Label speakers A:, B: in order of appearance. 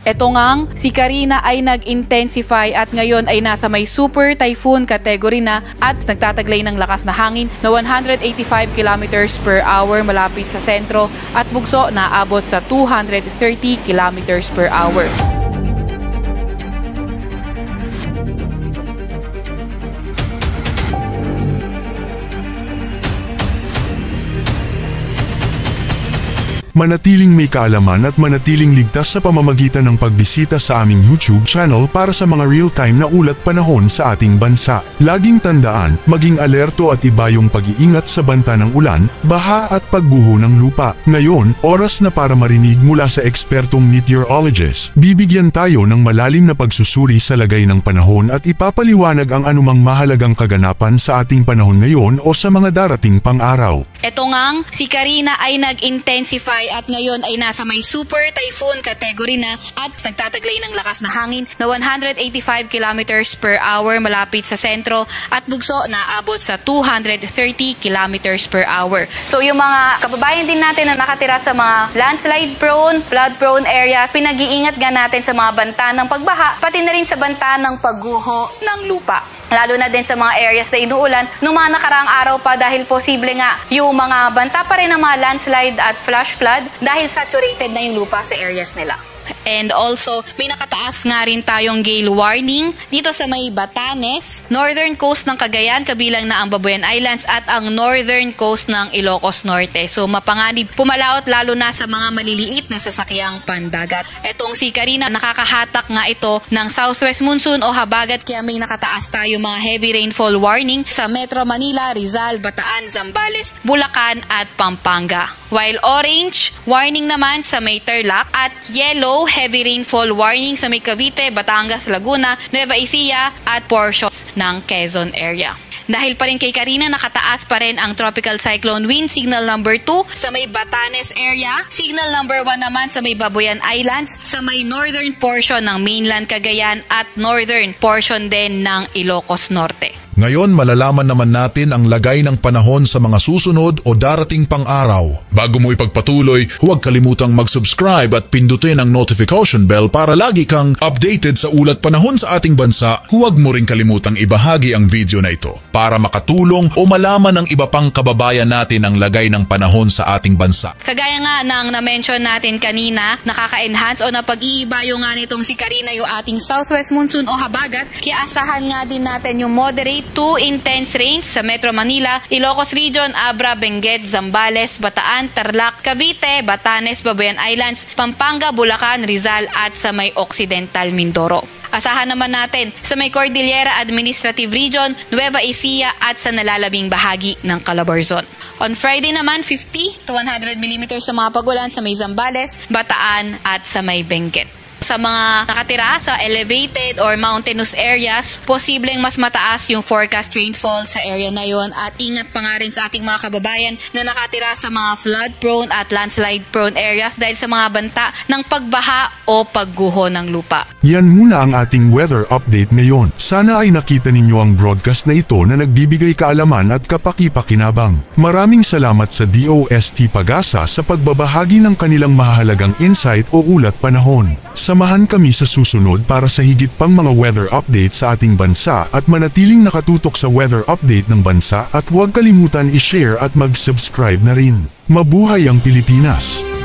A: Ito ngang si Karina ay nag-intensify at ngayon ay nasa may super typhoon category na at nagtataglay ng lakas na hangin na 185 kilometers per hour malapit sa sentro at bugso na abot sa 230 kilometers per hour.
B: Manatiling may kaalaman at manatiling ligtas sa pamamagitan ng pagbisita sa aming YouTube channel para sa mga real-time na ulat panahon sa ating bansa. Laging tandaan, maging alerto at iba yung pag-iingat sa banta ng ulan, baha at pagguho ng lupa. Ngayon, oras na para marinig mula sa ekspertong meteorologist. Bibigyan tayo ng malalim na pagsusuri sa lagay ng panahon at ipapaliwanag ang anumang mahalagang kaganapan sa ating panahon ngayon o sa mga darating pang araw.
A: Ito ngang si Karina ay nag-intensify at ngayon ay nasa may super typhoon category na at nagtataglay ng lakas na hangin na 185 kilometers per hour malapit sa sentro at bugso na abot sa 230 kilometers per hour. So yung mga kababayan din natin na nakatira sa mga landslide prone, flood prone areas, pinag-iingat nga natin sa mga banta ng pagbaha, pati na rin sa banta ng pagguho ng lupa. Lalo na din sa mga areas na inuulan nung mga nakaraang araw pa dahil posible nga yung mga banta pa rin ng mga landslide at flash flood dahil saturated na yung lupa sa areas nila. And also, may nakataas nga rin tayong gale warning dito sa may Batanes, northern coast ng Cagayan, kabilang na ang Babuyan Islands at ang northern coast ng Ilocos Norte. So mapanganib pumalaot lalo na sa mga maliliit na sasakyang pandagat. Etong si Karina, nakakahatak nga ito ng southwest monsoon o habagat kaya may nakataas tayo mga heavy rainfall warning sa Metro Manila, Rizal, Bataan, Zambales, Bulacan at Pampanga. While orange warning naman sa may Tarlac at yellow heavy rainfall warning sa may Cavite, Batangas, Laguna, Nueva Ecija at portions ng Quezon area. Dahil pa rin kay Karina, nakataas pa rin ang tropical cyclone wind signal number 2 sa may Batanes area, signal number 1 naman sa may Babuyan Islands, sa may northern portion ng mainland Cagayan at northern portion din ng Ilocos Norte.
C: Ngayon malalaman naman natin ang lagay ng panahon sa mga susunod o darating pang araw. Bago mo ipagpatuloy, huwag kalimutang mag-subscribe at pindutin ang notification bell para lagi kang updated sa ulat panahon sa ating bansa. Huwag mo rin kalimutang ibahagi ang video na ito para makatulong o malaman ng iba pang kababayan natin ang lagay ng panahon sa ating bansa.
A: Kagaya nga ng na-mention natin kanina, nakaka-enhance o napag-iibayo nga nitong si Karina yung ating southwest monsoon o habagat, kaya asahan nga din natin yung moderate to intense rains sa Metro Manila, Ilocos Region, Abra, Benguet, Zambales, Bataan, Tarlac, Cavite, Batanes, Babuyan Islands, Pampanga, Bulacan, Rizal at sa may Occidental Mindoro. Asahan naman natin sa may Cordillera Administrative Region, Nueva Ecija at sa nalalabing bahagi ng Calabarzon. On Friday naman, 50 to 100 mm sa mga pagulan sa may Zambales, Bataan at sa may Benguet. Sa mga nakatira sa elevated or mountainous areas, posibleng mas mataas yung forecast rainfall sa area na yon at ingat pa nga rin sa ating mga kababayan na nakatira sa mga flood-prone at landslide-prone areas dahil sa mga banta ng pagbaha o pagguho ng lupa.
B: Yan muna ang ating weather update ngayon. Sana ay nakita ninyo ang broadcast na ito na nagbibigay kaalaman at kapaki-pakinabang. Maraming salamat sa DOST Pag-asa sa pagbabahagi ng kanilang mahalagang insight o ulat panahon. Samahan kami sa susunod para sa higit pang mga weather update sa ating bansa at manatiling nakatutok sa weather update ng bansa at huwag kalimutan i-share at mag-subscribe na rin. Mabuhay ang Pilipinas!